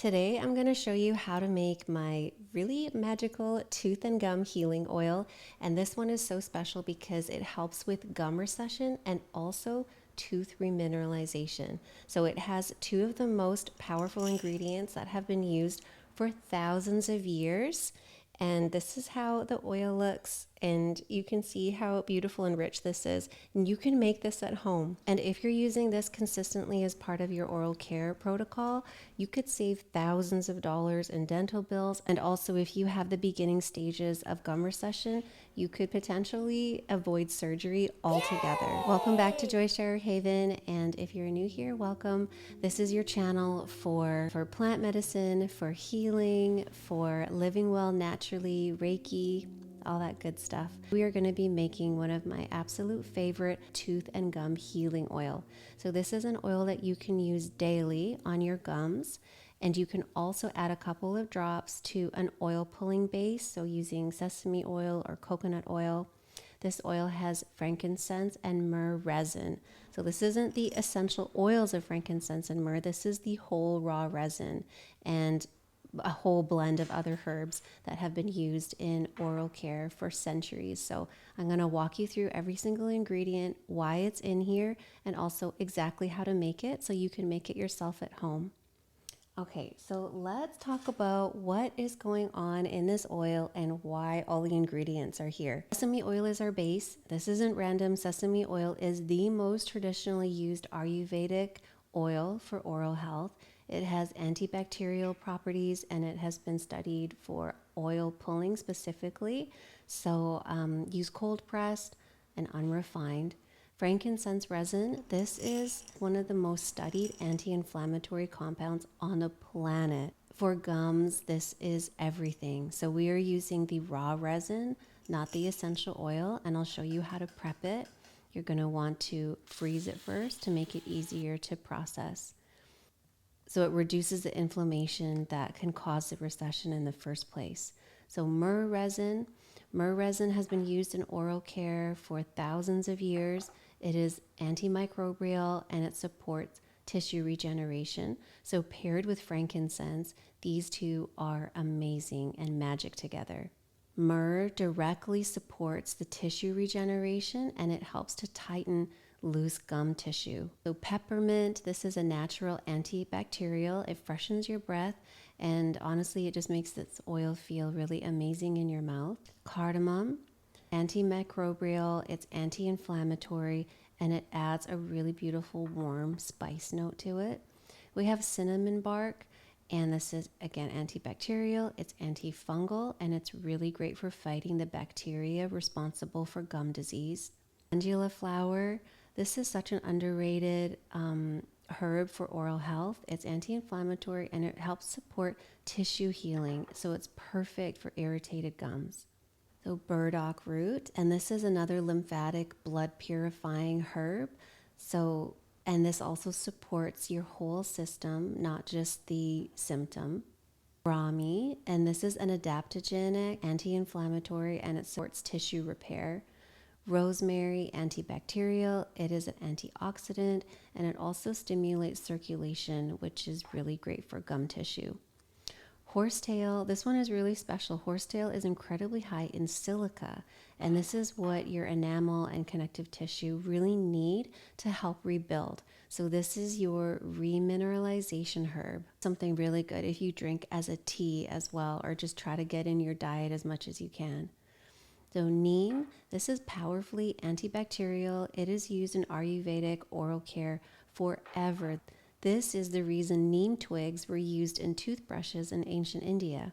Today I'm going to show you how to make my really magical tooth and gum healing oil, and this one is so special because it helps with gum recession and also tooth remineralization. So it has two of the most powerful ingredients that have been used for thousands of years, and this is how the oil looks, and you can see how beautiful and rich this is. And you can make this at home, and if you're using this consistently as part of your oral care protocol, you could save thousands of dollars in dental bills. And also, if you have the beginning stages of gum recession, you could potentially avoid surgery altogether. Yay! Welcome back to Joyshire Haven, and if you're new here, welcome. This is your channel for plant medicine, for healing, for living well naturally, Reiki, all that good stuff. We are going to be making one of my absolute favorite tooth and gum healing oil. So this is an oil that you can use daily on your gums, and you can also add a couple of drops to an oil pulling base, so using sesame oil or coconut oil. This oil has frankincense and myrrh resin. So this isn't the essential oils of frankincense and myrrh, this is the whole raw resin and a whole blend of other herbs that have been used in oral care for centuries. So I'm going to walk you through every single ingredient, why it's in here, and also exactly how to make it so you can make it yourself at home. Okay, so let's talk about what is going on in this oil and why all the ingredients are here. Sesame oil is our base. This isn't random. Sesame oil is the most traditionally used Ayurvedic oil for oral health. It has antibacterial properties, and it has been studied for oil pulling specifically. So use cold pressed and unrefined. Frankincense resin, this is one of the most studied anti-inflammatory compounds on the planet. For gums, this is everything. So we are using the raw resin, not the essential oil, and I'll show you how to prep it. You're going to want to freeze it first to make it easier to process. So it reduces the inflammation that can cause the recession in the first place. So myrrh resin has been used in oral care for thousands of years. It is antimicrobial and it supports tissue regeneration. So paired with frankincense, these two are amazing and magic together. Myrrh directly supports the tissue regeneration, and it helps to tighten loose gum tissue. So peppermint, this is a natural antibacterial. It freshens your breath, and honestly, it just makes this oil feel really amazing in your mouth. Cardamom, antimicrobial, it's anti-inflammatory, and it adds a really beautiful warm spice note to it. We have cinnamon bark, and this is again antibacterial, it's antifungal, and it's really great for fighting the bacteria responsible for gum disease. Calendula flower, this is such an underrated herb for oral health. It's anti-inflammatory and it helps support tissue healing, so it's perfect for irritated gums. So burdock root, and this is another lymphatic blood purifying herb. And this also supports your whole system, not just the symptom. Brahmi, and this is an adaptogenic, anti-inflammatory, and it supports tissue repair. Rosemary, antibacterial, it is an antioxidant, and it also stimulates circulation, which is really great for gum tissue. Horsetail, this one is really special. Horsetail is incredibly high in silica, and this is what your enamel and connective tissue really need to help rebuild. So this is your remineralization herb, something really good if you drink as a tea as well, or just try to get in your diet as much as you can. So neem, this is powerfully antibacterial. It is used in Ayurvedic oral care forever. This is the reason neem twigs were used in toothbrushes in ancient India.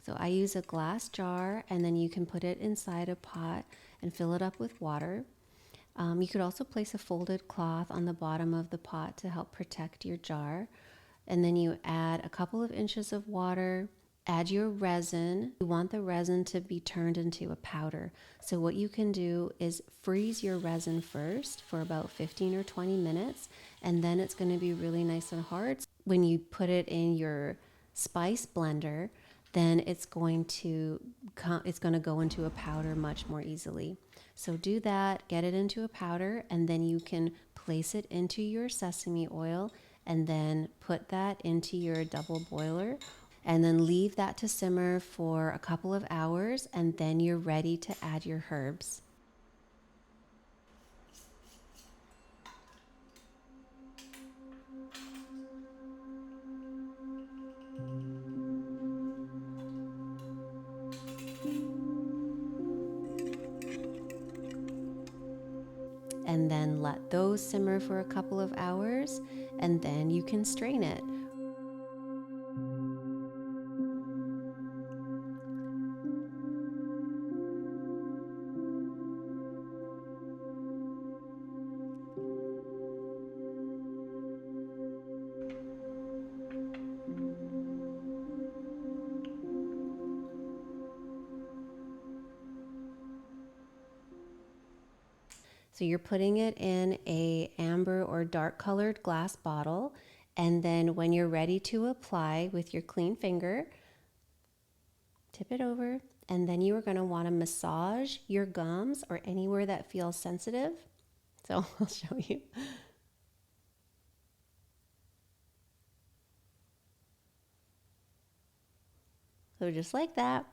So I use a glass jar, and then you can put it inside a pot and fill it up with water. You could also place a folded cloth on the bottom of the pot to help protect your jar. And then you add a couple of inches of water, add your resin. You want the resin to be turned into a powder. So what you can do is freeze your resin first for about 15 or 20 minutes, and then it's going to be really nice and hard. When you put it in your spice blender, then it's going to go into a powder much more easily. So do that, get it into a powder, and then you can place it into your sesame oil and then put that into your double boiler and then leave that to simmer for a couple of hours, and then you're ready to add your herbs. And then let those simmer for a couple of hours, and then you can strain it. So you're putting it in a amber or dark colored glass bottle, and then when you're ready to apply with your clean finger, tip it over, and then you are going to want to massage your gums or anywhere that feels sensitive. So I'll show you. So just like that.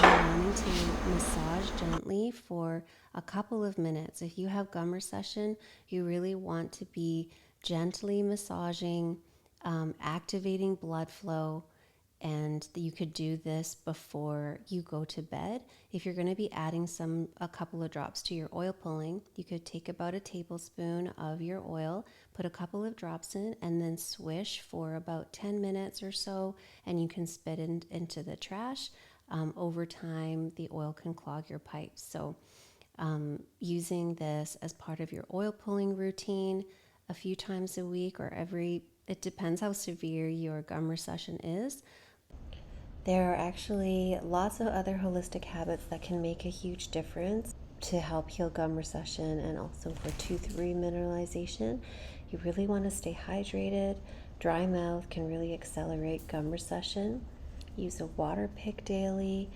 Wanting to massage gently for a couple of minutes. If you have gum recession, you really want to be gently massaging, activating blood flow, and you could do this before you go to bed. If you're going to be adding a couple of drops to your oil pulling, you could take about a tablespoon of your oil, put a couple of drops in, and then swish for about 10 minutes or so, and you can spit into the trash. Over time, the oil can clog your pipes. So using this as part of your oil pulling routine a few times a week or it depends how severe your gum recession is. There are actually lots of other holistic habits that can make a huge difference to help heal gum recession and also for tooth remineralization. You really want to stay hydrated. Dry mouth can really accelerate gum recession. Use a water pick daily.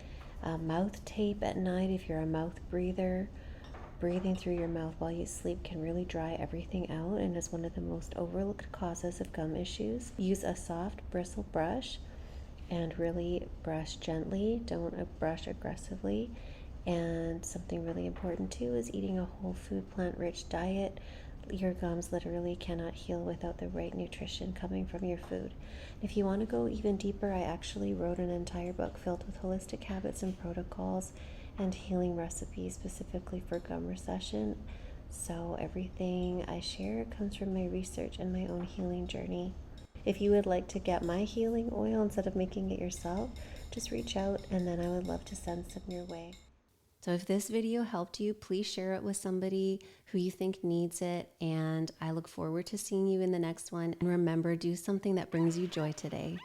Mouth tape at night if you're a mouth breather. Breathing through your mouth while you sleep can really dry everything out and is one of the most overlooked causes of gum issues. Use a soft bristle brush and really brush gently. Don't brush aggressively. And something really important too is eating a whole food, plant-rich diet. Your gums literally cannot heal without the right nutrition coming from your food. If you want to go even deeper, I actually wrote an entire book filled with holistic habits and protocols and healing recipes specifically for gum recession. So everything I share comes from my research and my own healing journey. If you would like to get my healing oil instead of making it yourself, just reach out and then I would love to send some your way. So if this video helped you, please share it with somebody who you think needs it. And I look forward to seeing you in the next one. And remember, do something that brings you joy today.